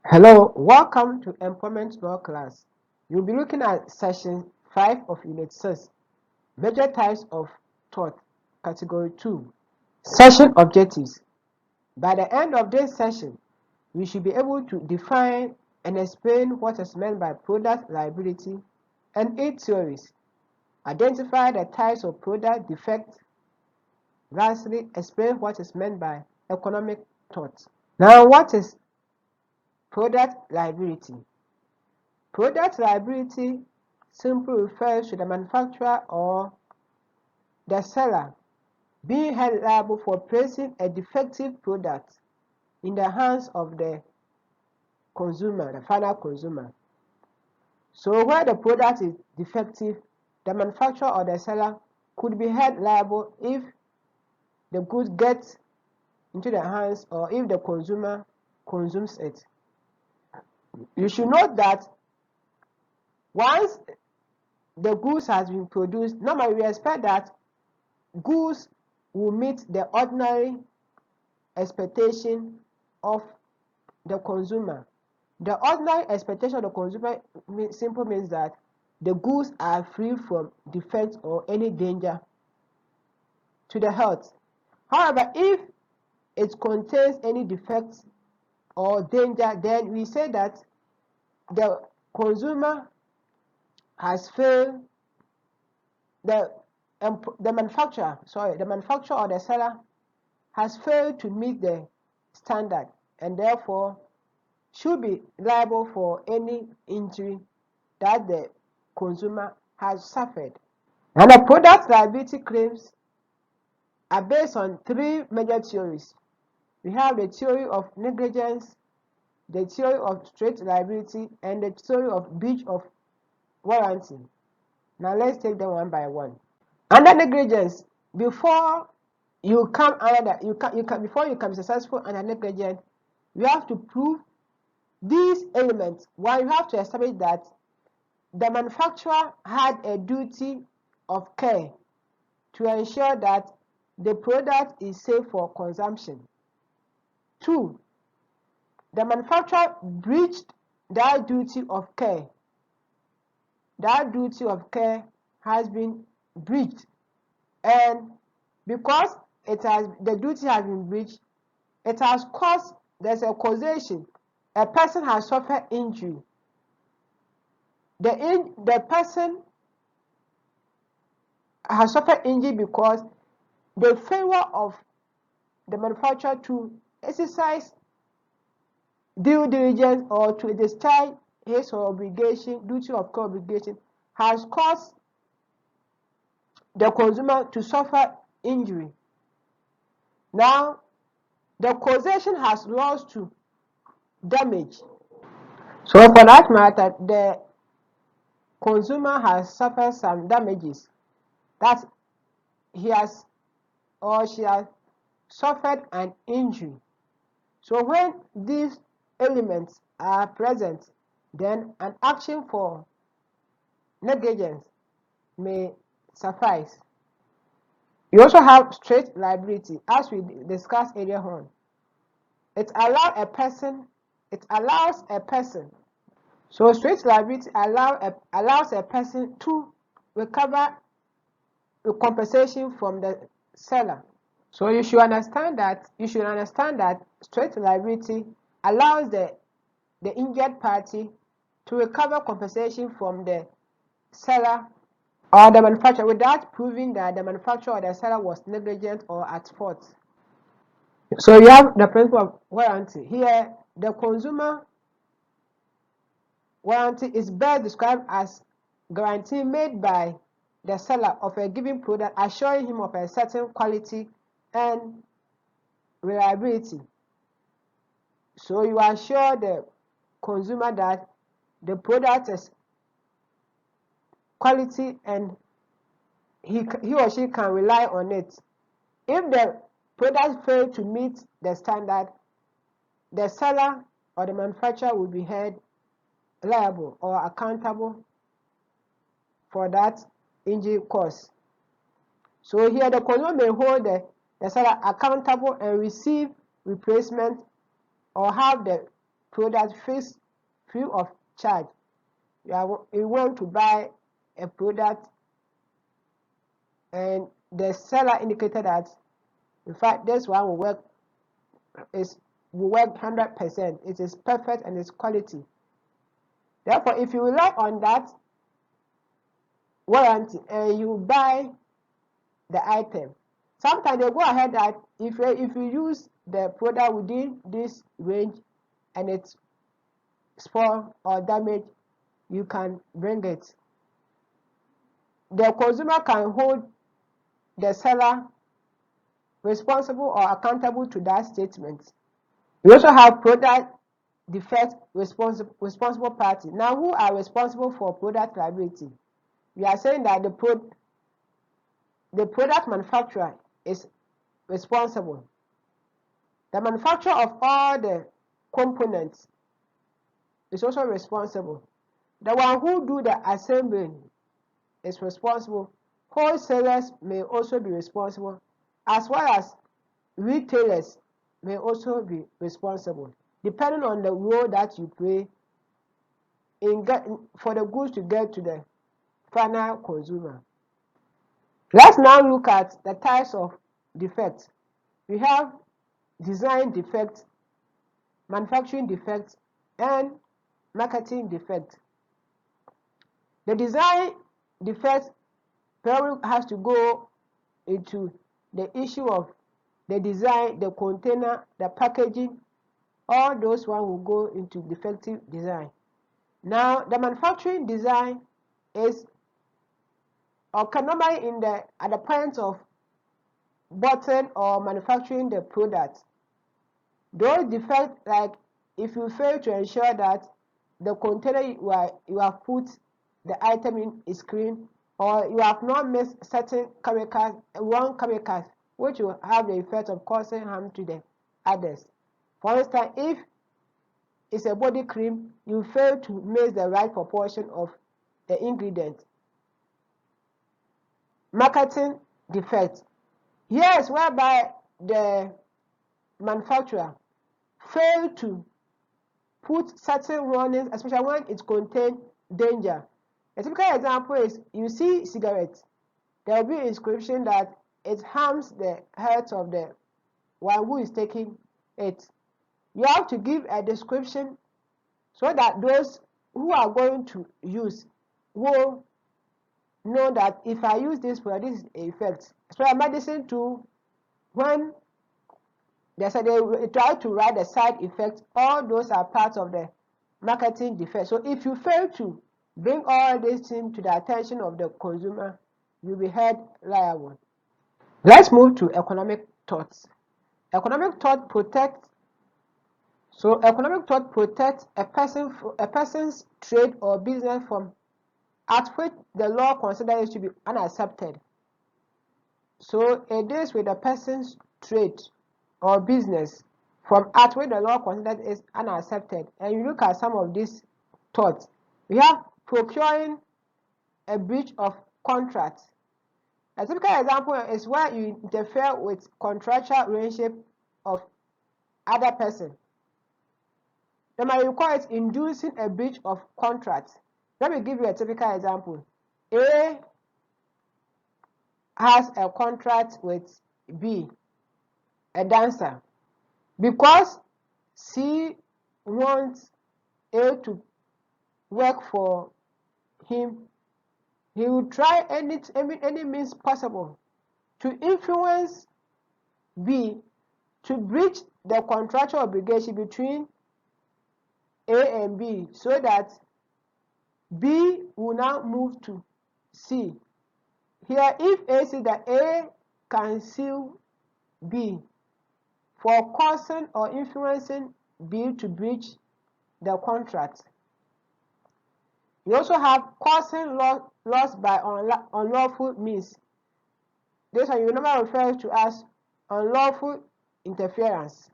Hello, welcome to Employment Law class. You'll be looking at section 5 of unit 6, major types of tort, category 2, session objectives. By the end of this session, we should be able to define and explain what is meant by product liability and its theories, identify the types of product defects, lastly, explain what is meant by economic tort. Now, what is product liability? Product liability simply refers to the manufacturer or the seller being held liable for placing a defective product in the hands of the consumer, the final consumer. So where the product is defective, the manufacturer or the seller could be held liable if the goods get into the hands or if the consumer consumes it. You should note that once the goods has been produced, normally we expect that goods will meet the ordinary expectation of the consumer. The ordinary expectation of the consumer simply means that the goods are free from defects or any danger to the health. However, if it contains any defects or danger, then we say that the consumer has failed, the manufacturer or the seller has failed to meet the standard and therefore should be liable for any injury that the consumer has suffered. And the product liability claims are based on three major theories. We have the theory of negligence, the theory of strict liability, and the theory of breach of warranty. Now let's take them one by one. Under negligence, before you can be successful under negligence, you have to prove these elements. One, you have to establish that the manufacturer had a duty of care to ensure that the product is safe for consumption. Two, the manufacturer breached that duty of care. That duty of care has been breached, and because the duty has been breached, it has caused, there's a causation. A person has suffered injury. The person has suffered injury because the failure of the manufacturer to exercise due diligence or to discharge his or obligation, duty of care obligation, has caused the consumer to suffer injury. Now, the causation has lost to damage. So for that matter, the consumer has suffered some damages, that he has or she has suffered an injury. So when these elements are present, then an action for negligence may suffice. You also have strict liability, as we discussed earlier on. It allows a person. So strict liability allows a person to recover the compensation from the seller. So you should understand that strict liability allows the injured party to recover compensation from the seller or the manufacturer without proving that the manufacturer or the seller was negligent or at fault. So you have the principle of warranty. Here, the consumer warranty is best described as guarantee made by the seller of a given product, assuring him of a certain quality and reliability. So you assure the consumer that the product is quality and he or she can rely on it. If the product fails to meet the standard, the seller or the manufacturer will be held liable or accountable for that injury caused. So here the consumer may hold the seller accountable and receive replacement or have the product fixed free of charge. You want to buy a product and the seller indicated that in fact this one will work 100%. It is perfect and it's quality. Therefore, if you rely on that warranty and you buy the item, sometimes they go ahead that if you use the product within this range and it's spoiled or damaged, you can bring it. The consumer can hold the seller responsible or accountable to that statement. We also have product defect responsible party. Now, who are responsible for product liability? We are saying that the product manufacturer is responsible. The manufacturer of all the components is also responsible. The one who do the assembly is responsible. Wholesalers may also be responsible, as well as retailers may also be responsible, depending on the role that you play for the goods to get to the final consumer. Let's now look at the types of defects. We have design defects, manufacturing defects, and marketing defects. The design defects probably has to go into the issue of the design, the container, the packaging. All those one will go into defective design. Now, the manufacturing design is normally at the point of bottling or manufacturing the product. Those defects, like if you fail to ensure that the container you have put the item in is clean, or you have not mixed certain chemicals, wrong chemicals, which will have the effect of causing harm to the others. For instance, if it's a body cream, you fail to mix the right proportion of the ingredient. Marketing defect. Here is whereby the manufacturer failed to put certain warnings, especially when it contains danger. A typical example is you see cigarettes. There will be inscription that it harms the health of the one who is taking it. You have to give a description so that those who are going to use will know that if I use this for this effect. So a medicine too, when they try to write the side effects, all those are part of the marketing defect. So if you fail to bring all these things to the attention of the consumer, you'll be held liable. Let's move to economic thoughts. Economic thought protects. So economic thought protects a person's trade or business from at which the law considers to be unaccepted. So it deals with a person's trade or business from at which the law considers is unaccepted. And you look at some of these thoughts. We have procuring a breach of contract. A typical example is where you interfere with contractual relationship of other person. Then you call it inducing a breach of contract. Let me give you a typical example. A has a contract with B, a dancer. Because C wants A to work for him, he will try any means possible to influence B to breach the contractual obligation between A and B, so that B will now move to C. Here, if A sees that A can sue B for causing or influencing B to breach the contract. We also have causing loss by unlawful means. This one you normally refer to as unlawful interference.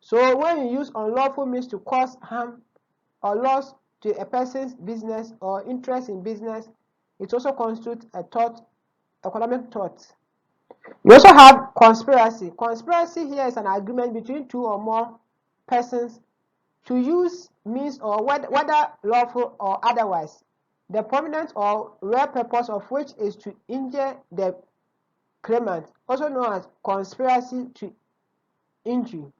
So when you use unlawful means to cause harm or loss to a person's business or interest in business, it also constitutes a economic thought. We also have conspiracy. Conspiracy here is an agreement between two or more persons To use means or whether lawful or otherwise, the prominent or real purpose of which is to injure the claimant, also known as conspiracy to injury.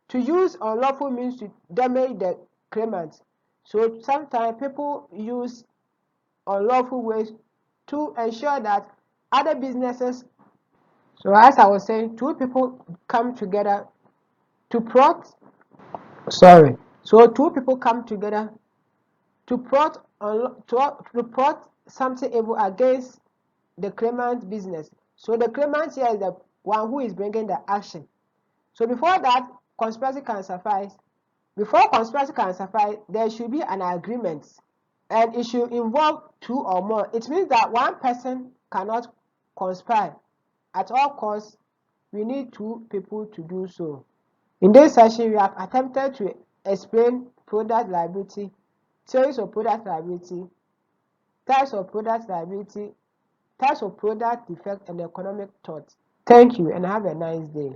To use unlawful means to damage the claimant. So sometimes people use unlawful ways to ensure that other businesses. So as I was saying, two people come together to plot. Sorry. So two people come together to plot something evil against the claimant's business. So the claimant here is the one who is bringing the action. So before that conspiracy can suffice, there should be an agreement, and it should involve two or more. It means that one person cannot conspire. At all costs, we need two people to do so. In this session, we have attempted to explain product liability, theories of product liability, types of product liability, types of product defect, and economic tort. Thank you and have a nice day.